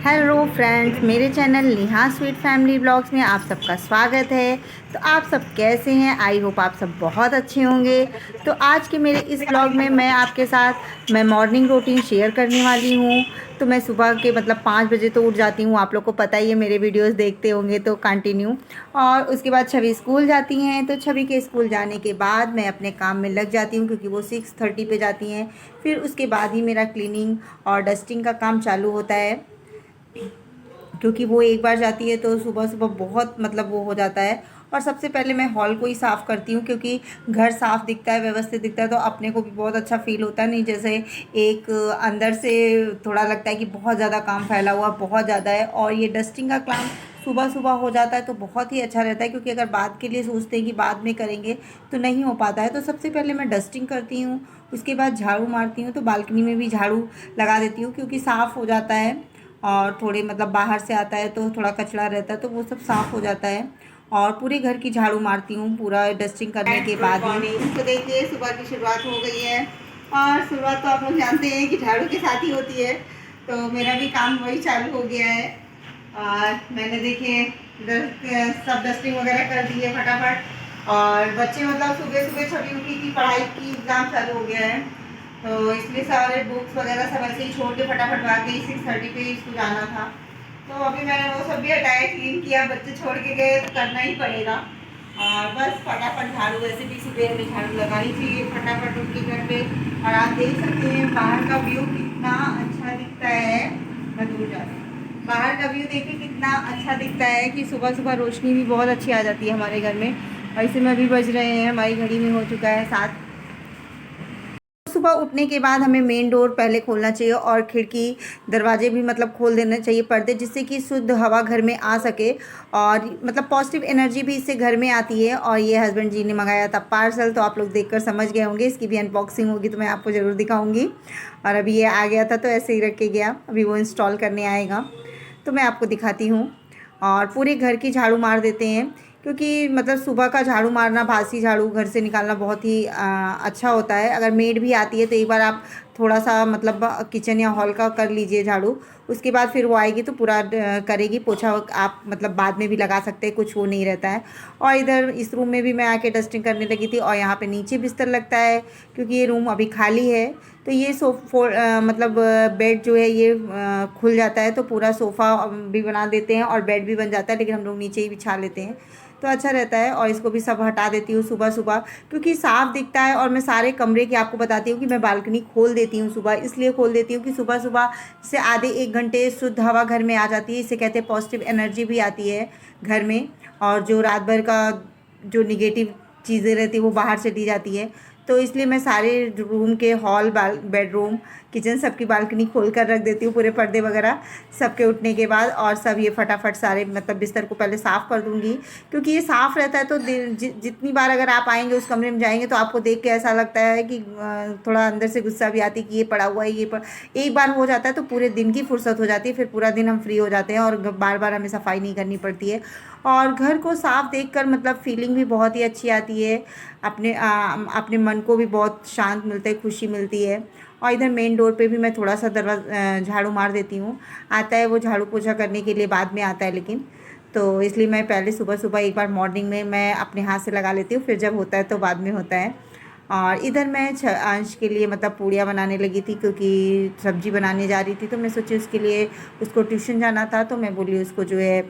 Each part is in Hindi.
हेलो फ्रेंड्स, मेरे channel Neha sweet family blogs में आप सबका स्वागत है। तो आप सब कैसे हैं? आई होप आप सब बहुत अच्छे होंगे। तो आज के मेरे इस ब्लॉग में मैं आपके साथ मॉर्निंग रूटीन शेयर करने वाली हूँ। तो मैं सुबह के 5 बजे तो उठ जाती हूँ। आप लोग को पता ही है, मेरे वीडियोस देखते होंगे तो कंटिन्यू। और उसके बाद छवि स्कूल जाती हैं, तो छवि के स्कूल जाने के बाद मैं अपने काम में लग जाती हूँ, क्योंकि वो 6:30 पे जाती हैं। फिर उसके बाद ही मेरा क्लीनिंग और डस्टिंग का काम चालू होता है, क्योंकि वो एक बार जाती है तो सुबह सुबह बहुत वो हो जाता है। और सबसे पहले मैं हॉल को ही साफ़ करती हूँ, क्योंकि घर साफ़ दिखता है, व्यवस्थित दिखता है, तो अपने को भी बहुत अच्छा फील होता है। नहीं जैसे एक अंदर से थोड़ा लगता है कि बहुत ज़्यादा काम फैला हुआ, बहुत ज़्यादा है। और ये डस्टिंग का काम सुबह सुबह हो जाता है तो बहुत ही अच्छा रहता है, क्योंकि अगर बाद के लिए सोचते हैं कि बाद में करेंगे तो नहीं हो पाता है। तो सबसे पहले मैं डस्टिंग करती हूँ, उसके बाद झाड़ू मारती हूँ। तो बालकनी में भी झाड़ू लगा देती हूँ, क्योंकि साफ़ हो जाता है। और थोड़े बाहर से आता है तो थोड़ा कचरा रहता है, तो वो सब साफ़ हो जाता है। और पूरे घर की झाड़ू मारती हूँ पूरा डस्टिंग करने के बाद ही। तो देखिए, सुबह की शुरुआत हो गई है। और शुरुआत तो आप लोग जानते हैं कि झाड़ू के साथ ही होती है, तो मेरा भी काम वही चालू हो गया है। और मैंने देखिए सब डस्टिंग वगैरह कर दी है फटाफट। और बच्चे सुबह सुबह छवि उठी की पढ़ाई की एग्ज़ाम चालू हो गया है, तो इसलिए सारे बुक्स वगैरह सब ऐसे ही छोड़ के फटाफट भाग गई। 6:30 पे इसको जाना था, तो अभी मैंने वो सब भी हटाया, क्लीन किया। बच्चे छोड़ के गए तो करना ही पड़ेगा। और बस फटाफट झाड़ू, वैसे भी सुबह में झाड़ू लगानी चाहिए फटाफट उनके घर पे। और आप देख सकते हैं बाहर का व्यू कितना अच्छा दिखता है। मैं दूर जाती हूँ, बाहर का व्यू देखिए कितना अच्छा दिखता है, कि सुबह सुबह रोशनी भी बहुत अच्छी आ जाती है हमारे घर में। और इसी में अभी बज रहे हैं, हमारी घड़ी में हो चुका है 7। सुबह उठने के बाद हमें मेन डोर पहले खोलना चाहिए, और खिड़की दरवाजे भी खोल देना चाहिए, पर्दे, जिससे कि शुद्ध हवा घर में आ सके। और पॉजिटिव एनर्जी भी इससे घर में आती है। और ये हस्बैंड जी ने मंगाया था पार्सल, तो आप लोग देखकर समझ गए होंगे। इसकी भी अनबॉक्सिंग होगी तो मैं आपको ज़रूर दिखाऊंगी। और अभी ये आ गया था तो ऐसे ही रख के गया, अभी वो इंस्टॉल करने आएगा तो मैं आपको दिखाती हूँ। और पूरे घर की झाड़ू मार देते हैं, क्योंकि सुबह का झाड़ू मारना, बासी झाड़ू घर से निकालना बहुत ही अच्छा होता है। अगर मेड भी आती है तो एक बार आप थोड़ा सा किचन या हॉल का कर लीजिए झाड़ू, उसके बाद फिर वो आएगी तो पूरा करेगी पोछा। आप बाद में भी लगा सकते हैं, कुछ वो नहीं रहता है। और इधर इस रूम में भी मैं आके डस्टिंग करने लगी थी। और यहाँ पे नीचे बिस्तर लगता है, क्योंकि ये रूम अभी खाली है। तो ये बेड जो है ये खुल जाता है, तो पूरा सोफ़ा भी बना देते हैं और बेड भी बन जाता है, लेकिन हम लोग नीचे ही बिछा लेते हैं तो अच्छा रहता है। और इसको भी सब हटा देती हूँ सुबह सुबह, क्योंकि साफ़ दिखता है। और मैं सारे कमरे की आपको बताती हूँ कि मैं बालकनी खोल देती हूँ सुबह, इसलिए खोल देती हूँ कि सुबह सुबह से आधे 1 घंटे शुद्ध हवा घर में आ जाती है। इसे कहते हैं पॉजिटिव एनर्जी भी आती है घर में। और जो रात भर का जो निगेटिव चीज़ें रहती है वो बाहर चली जाती है। तो इसलिए मैं सारे रूम के हॉल, बेडरूम, किचन, सबकी बालकनी खोल कर रख देती हूँ, पूरे पर्दे वगैरह सबके उठने के बाद। और सब ये फटाफट सारे बिस्तर को पहले साफ़ कर दूँगी, क्योंकि ये साफ़ रहता है तो जितनी बार अगर आप आएंगे उस कमरे में जाएंगे तो आपको देख के ऐसा लगता है कि थोड़ा अंदर से गुस्सा भी आती है कि ये पड़ा हुआ है, एक बार हो जाता है तो पूरे दिन की फुर्सत हो जाती है, फिर पूरा दिन हम फ्री हो जाते हैं और बार बार हमें सफाई नहीं करनी पड़ती है। और घर को साफ़ देखकर फीलिंग भी बहुत ही अच्छी आती है। अपने मन को भी बहुत शांत मिलता है, खुशी मिलती है। और इधर मेन डोर पे भी मैं थोड़ा सा झाड़ू मार देती हूँ। आता है वो झाड़ू पोछा करने के लिए बाद में आता है, लेकिन तो इसलिए मैं पहले सुबह सुबह एक बार मॉर्निंग में मैं अपने हाथ से लगा लेती हूँ, फिर जब होता है तो बाद में होता है। और इधर मैं अंश के लिए पूड़ियाँ बनाने लगी थी, क्योंकि सब्जी बनाने जा रही थी, तो मैं सोची उसके लिए, उसको ट्यूशन जाना था, तो मैं बोली उसको जो है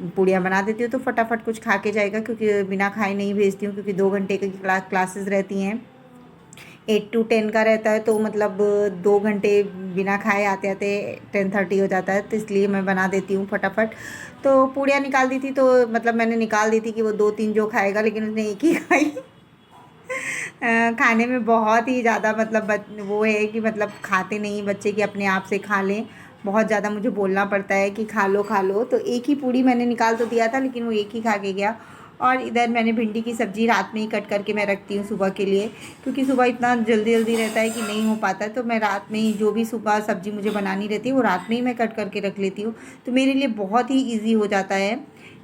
पूड़ियाँ बना देती हूँ तो फटाफट कुछ खा के जाएगा, क्योंकि बिना खाए नहीं भेजती हूँ, क्योंकि 2 घंटे की क्लासेस रहती हैं। 8 to 10 का रहता है, तो 2 घंटे बिना खाए आते आते 10:30 हो जाता है, तो इसलिए मैं बना देती हूँ फटाफट। तो पूड़ियाँ निकाल दी थी, तो मैंने निकाल दी थी कि वो 2-3 जो खाएगा, लेकिन उसने एक ही खाई। खाने में बहुत ही ज़्यादा वो है कि खाते नहीं बच्चे, कि अपने आप से खा लें। बहुत ज़्यादा मुझे बोलना पड़ता है कि खा लो खा लो। तो एक ही पूड़ी मैंने निकाल तो दिया था, लेकिन वो एक ही खा के गया। और इधर मैंने भिंडी की सब्ज़ी रात में ही कट करके मैं रखती हूँ सुबह के लिए, क्योंकि सुबह इतना जल्दी जल्दी रहता है कि नहीं हो पाता है, तो मैं रात में ही जो भी सुबह सब्ज़ी मुझे बनानी रहती है वो रात में ही मैं कट करके रख लेती हूँ। तो मेरे लिए बहुत ही ईजी हो जाता है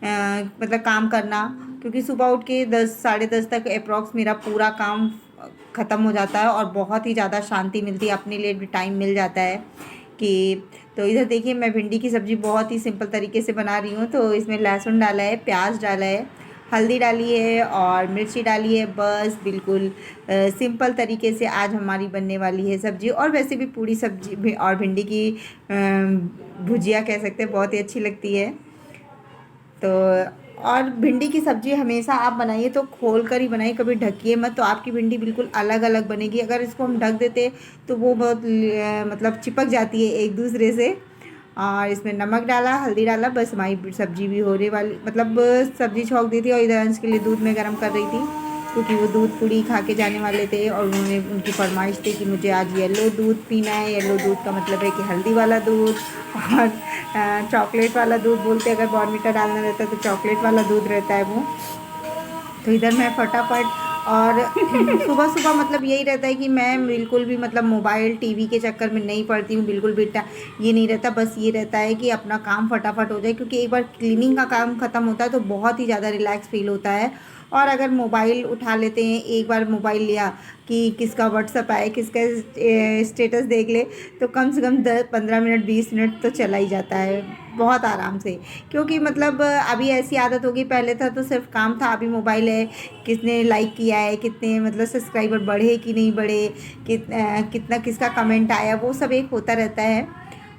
काम करना, क्योंकि सुबह उठ के 10 साढ़े 10 तक अप्रॉक्स मेरा पूरा काम ख़त्म हो जाता है। और बहुत ही ज़्यादा शांति मिलती है, अपने लिए भी टाइम मिल जाता है कि तो इधर देखिए मैं भिंडी की सब्ज़ी बहुत ही सिंपल तरीके से बना रही हूँ। तो इसमें लहसुन डाला है, प्याज डाला है, हल्दी डाली है और मिर्ची डाली है। बस बिल्कुल सिंपल तरीके से आज हमारी बनने वाली है सब्ज़ी। और वैसे भी पूरी सब्ज़ी भी और भिंडी की भुजिया कह सकते हैं, बहुत ही अच्छी लगती है। तो और भिंडी की सब्ज़ी हमेशा आप बनाइए तो खोल कर ही बनाइए, कभी ढकिए मत, तो आपकी भिंडी बिल्कुल अलग अलग बनेगी। अगर इसको हम ढक देते तो वो बहुत मतलब चिपक जाती है एक दूसरे से। और इसमें नमक डाला, हल्दी डाला, बस हमारी सब्ज़ी भी होने वाली, मतलब सब्ज़ी छौंक दी थी। और इधर अंश के लिए दूध में गर्म कर रही थी, क्योंकि वो दूध पूड़ी खा के जाने वाले थे और उन्होंने उनकी फरमाइश थी कि मुझे आज येलो दूध पीना है। येलो दूध का मतलब है कि हल्दी वाला दूध, और चॉकलेट वाला दूध बोलते हैं, अगर बॉर्नविटा डालना रहता है तो चॉकलेट वाला दूध रहता है वो। तो इधर मैं फटाफट और सुबह सुबह मतलब यही रहता है कि मैं बिल्कुल भी मतलब मोबाइल टीवी के चक्कर में नहीं पड़ती हूँ, बिल्कुल भी ये नहीं रहता। बस ये रहता है कि अपना काम फटाफट हो जाए, क्योंकि एक बार क्लीनिंग का काम ख़त्म होता है तो बहुत ही ज़्यादा रिलैक्स फील होता है। और अगर मोबाइल उठा लेते हैं, एक बार मोबाइल लिया कि किसका व्हाट्सअप आए, किसका स्टेटस देख ले, तो कम से कम 10-15 मिनट 20 मिनट तो चला ही जाता है बहुत आराम से। क्योंकि मतलब अभी ऐसी आदत होगी, पहले था तो सिर्फ काम था, अभी मोबाइल है, किसने लाइक किया है, कितने मतलब सब्सक्राइबर बढ़े कि नहीं बढ़े, कितना किसका कमेंट आया, वो सब एक होता रहता है।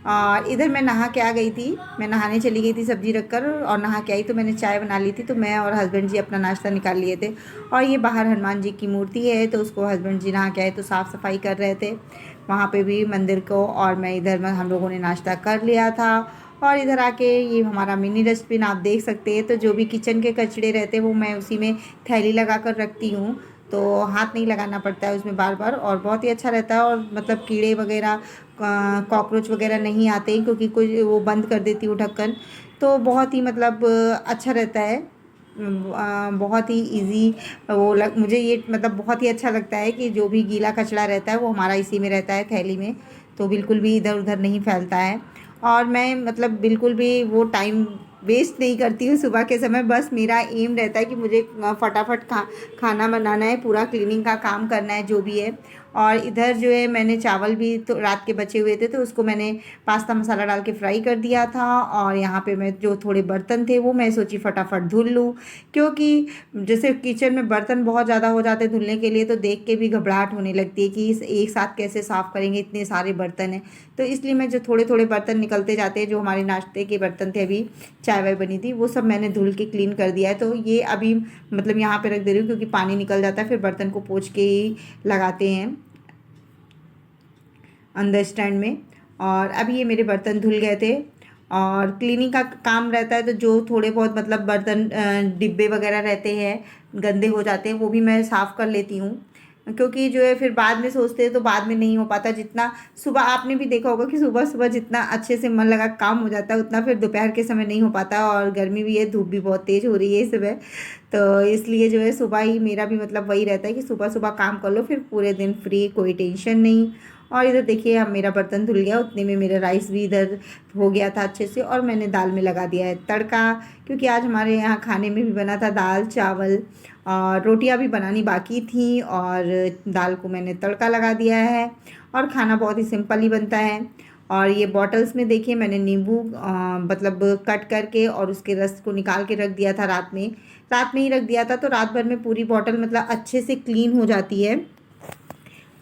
और इधर मैं नहा के आ गई थी, मैं नहाने चली गई थी सब्ज़ी रख कर, और नहा के आई तो मैंने चाय बना ली थी। तो मैं और हस्बैंड जी अपना नाश्ता निकाल लिए थे। और ये बाहर हनुमान जी की मूर्ति है, तो उसको हस्बैंड जी नहा के आए तो साफ़ सफाई कर रहे थे वहाँ पे भी मंदिर को। और मैं इधर में हम लोगों ने नाश्ता कर लिया था। और इधर आके ये हमारा मिनी डस्टबिन आप देख सकते हैं। तो जो भी किचन के कचड़े रहते हैं वो मैं उसी में थैली लगा कर रखती हूँ, तो हाथ नहीं लगाना पड़ता है उसमें बार बार, और बहुत ही अच्छा रहता है। और मतलब कीड़े वगैरह कॉकरोच वगैरह नहीं आते हैं, क्योंकि कोई वो बंद कर देती हूँ ढक्कन। तो बहुत ही मतलब अच्छा रहता है, बहुत ही इजी मुझे ये मतलब बहुत ही अच्छा लगता है कि जो भी गीला कचरा रहता है वो हमारा इसी में रहता है थैली में, तो बिल्कुल भी इधर उधर नहीं फैलता है। और मैं मतलब बिल्कुल भी वो टाइम वेस्ट नहीं करती हूँ सुबह के समय। बस मेरा एम रहता है कि मुझे फटाफट खाना बनाना है, पूरा क्लीनिंग का काम करना है जो भी है। और इधर जो है मैंने चावल भी तो रात के बचे हुए थे, तो उसको मैंने पास्ता मसाला डाल के फ्राई कर दिया था। और यहाँ पे मैं जो थोड़े बर्तन थे वो मैं सोची फटाफट धुल लूँ, क्योंकि जैसे किचन में बर्तन बहुत ज़्यादा हो जाते हैं धुलने के लिए, तो देख के भी घबराहट होने लगती है कि इस एक साथ कैसे साफ़ करेंगे, इतने सारे बर्तन हैं। तो इसलिए मैं जो थोड़े थोड़े बर्तन निकलते जाते हैं, जो हमारे नाश्ते के बर्तन थे, अभी चाय वाय बनी थी, वो सब मैंने धुल के क्लीन कर दिया है। तो ये अभी मतलब यहाँ पे रख दे रही हूँ, क्योंकि पानी निकल जाता है, फिर बर्तन को पोंछ के ही लगाते हैं अंदर स्टैंड में। और अभी ये मेरे बर्तन धुल गए थे। और क्लीनिंग का काम रहता है, तो जो थोड़े बहुत मतलब बर्तन डिब्बे वगैरह रहते हैं गंदे हो जाते हैं, वो भी मैं साफ़ कर लेती हूँ, क्योंकि जो है फिर बाद में सोचते हैं तो बाद में नहीं हो पाता। जितना सुबह आपने भी देखा होगा कि सुबह सुबह जितना अच्छे से मन लगा काम हो जाता है, उतना फिर दोपहर के समय नहीं हो पाता। और गर्मी भी है, धूप भी बहुत तेज़ हो रही है इस समय, तो इसलिए जो है सुबह ही मेरा भी मतलब वही रहता है कि सुबह सुबह काम कर लो, फिर पूरे दिन फ्री, कोई टेंशन नहीं। और इधर देखिए अब मेरा बर्तन धुल गया, उतने में मेरा राइस भी इधर हो गया था अच्छे से। और मैंने दाल में लगा दिया है तड़का, क्योंकि आज हमारे यहाँ खाने में भी बना था दाल चावल, और रोटियां भी बनानी बाकी थी, और दाल को मैंने तड़का लगा दिया है। और खाना बहुत ही सिंपल ही बनता है। और ये बॉटल्स में देखिए मैंने नींबू मतलब कट करके और उसके रस को निकाल के रख दिया था, रात में ही रख दिया था, तो रात भर में पूरी बॉटल मतलब अच्छे से क्लीन हो जाती है।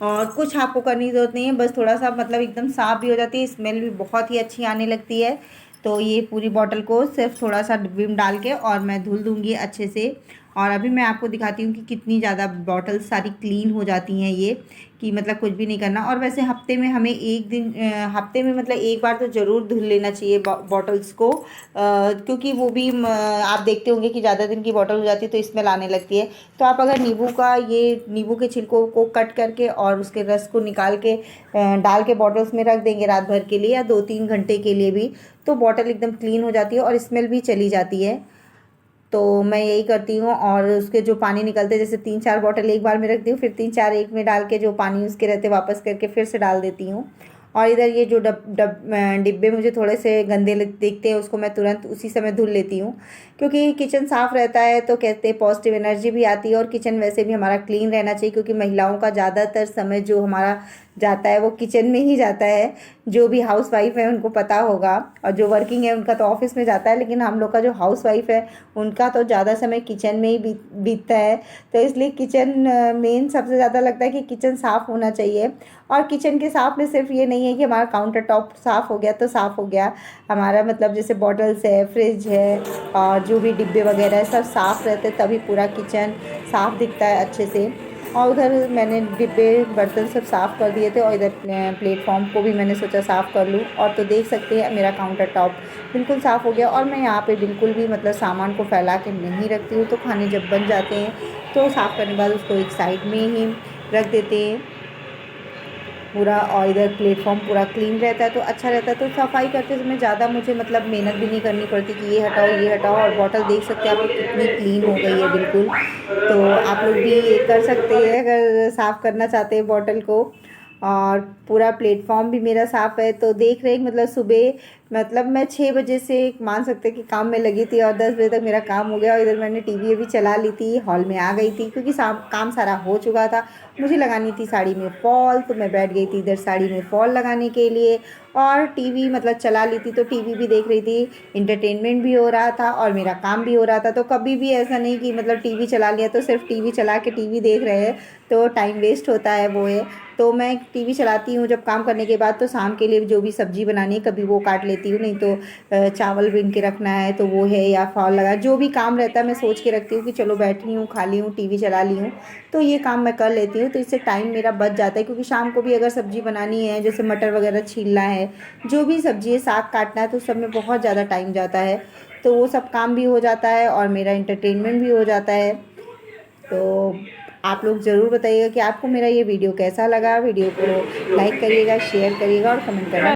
और कुछ आपको करने की ज़रूरत नहीं है, बस थोड़ा सा मतलब एकदम साफ़ भी हो जाती है, स्मेल भी बहुत ही अच्छी आने लगती है। तो ये पूरी बॉटल को सिर्फ थोड़ा सा विम डाल के और मैं धुल दूँगी अच्छे से। और अभी मैं आपको दिखाती हूँ कि कितनी ज़्यादा बॉटल्स सारी क्लीन हो जाती हैं ये, कि मतलब कुछ भी नहीं करना। और वैसे हफ्ते में हमें एक दिन हफ्ते में मतलब एक बार तो ज़रूर धुल लेना चाहिए बॉटल्स को, क्योंकि वो भी आप देखते होंगे कि ज़्यादा दिन की बॉटल हो जाती है तो स्मेल आने लगती है। तो आप अगर नींबू के छिलकों को कट करके और उसके रस को निकाल के डाल के बॉटल्स में रख देंगे रात भर के लिए या 2-3 घंटे के लिए भी, तो बॉटल एकदम क्लीन हो जाती है और स्मेल भी चली जाती है। तो मैं यही करती हूँ। और उसके जो पानी निकलते, जैसे 3-4 बॉटल एक बार में रखती हूँ, फिर 3-4 एक में डाल के जो पानी उसके रहते वापस करके फिर से डाल देती हूँ। और इधर ये जो डिब्बे मुझे थोड़े से गंदे दिखते हैं, उसको मैं तुरंत उसी समय धुल लेती हूँ, क्योंकि किचन साफ़ रहता है तो कहते हैं पॉजिटिव एनर्जी भी आती है। और किचन वैसे भी हमारा क्लीन रहना चाहिए, क्योंकि महिलाओं का ज़्यादातर समय जो हमारा जाता है वो किचन में ही जाता है। जो भी हाउस वाइफ है उनको पता होगा, और जो वर्किंग है उनका तो ऑफिस में जाता है, लेकिन हम लोग का जो हाउस वाइफ है उनका तो ज़्यादा समय किचन में ही बीतता है। तो इसलिए किचन मेन सबसे ज़्यादा लगता है कि किचन साफ़ होना चाहिए। और किचन के साफ़ में सिर्फ ये नहीं है कि हमारा काउंटर टॉप साफ़ हो गया तो साफ़ हो गया, हमारा मतलब जैसे बॉटल्स है, फ्रिज है, और जो भी डिब्बे वगैरह है सब साफ़ रहते तभी पूरा किचन साफ़ दिखता है अच्छे से। और उधर मैंने डिब्बे बर्तन सब साफ़ कर दिए थे, और इधर प्लेटफॉर्म को भी मैंने सोचा साफ़ कर लूँ। और तो देख सकते हैं मेरा काउंटर टॉप बिल्कुल साफ़ हो गया। और मैं यहाँ पे बिल्कुल भी मतलब सामान को फैला के नहीं रखती हूँ, तो खाने जब बन जाते हैं तो साफ़ करने के बाद उसको एक साइड में ही रख देते हैं पूरा। और इधर प्लेटफॉर्म पूरा क्लीन रहता है तो अच्छा रहता है। तो सफाई करते समय ज़्यादा मुझे मतलब मेहनत भी नहीं करनी पड़ती कि ये हटाओ ये हटाओ। और बॉटल देख सकते हैं आप लोग कितनी क्लीन हो गई है बिल्कुल। तो आप लोग भी ये कर सकते हैं अगर साफ़ करना चाहते हैं बॉटल को। और पूरा प्लेटफॉर्म भी मेरा साफ़ है। तो देख रहे हैं मतलब सुबह मतलब मैं 6 बजे से मान सकते हैं कि काम में लगी थी, और 10 बजे तक मेरा काम हो गया। और इधर मैंने टीवी भी चला ली थी, हॉल में आ गई थी क्योंकि काम सारा हो चुका था। मुझे लगानी थी साड़ी में फॉल, तो मैं बैठ गई थी इधर साड़ी में फॉल लगाने के लिए। और टीवी मतलब चला ली थी तो टीवी भी देख रही थी, इंटरटेनमेंट भी हो रहा था और मेरा काम भी हो रहा था। तो कभी भी ऐसा नहीं कि मतलब टीवी चला लिया तो सिर्फ टीवी चला के टीवी देख रहे हैं तो टाइम वेस्ट होता है, वो है। तो मैं टीवी चलाती हूँ जब काम करने के बाद, तो शाम के लिए जो भी सब्ज़ी बनानी है कभी वो काट लेती हूँ, नहीं तो चावल बीन के रखना है तो वो है, या फॉल लगा, जो भी काम रहता है मैं सोच के रखती हूँ कि चलो बैठी हूँ, खा ली हूँ, टीवी चला ली हूँ, तो ये काम मैं कर लेती हूँ। तो इससे टाइम मेरा बच जाता है, क्योंकि शाम को भी अगर सब्ज़ी बनानी है, जैसे मटर वगैरह छीलना है, जो भी सब्ज़ी है, साग काटना है, तो उस सब में बहुत ज़्यादा टाइम जाता है। तो वो सब काम भी हो जाता है और मेरा एंटरटेनमेंट भी हो जाता है। तो आप लोग ज़रूर बताइएगा कि आपको मेरा ये वीडियो कैसा लगा। वीडियो को लाइक करिएगा, शेयर करिएगा और कमेंट करना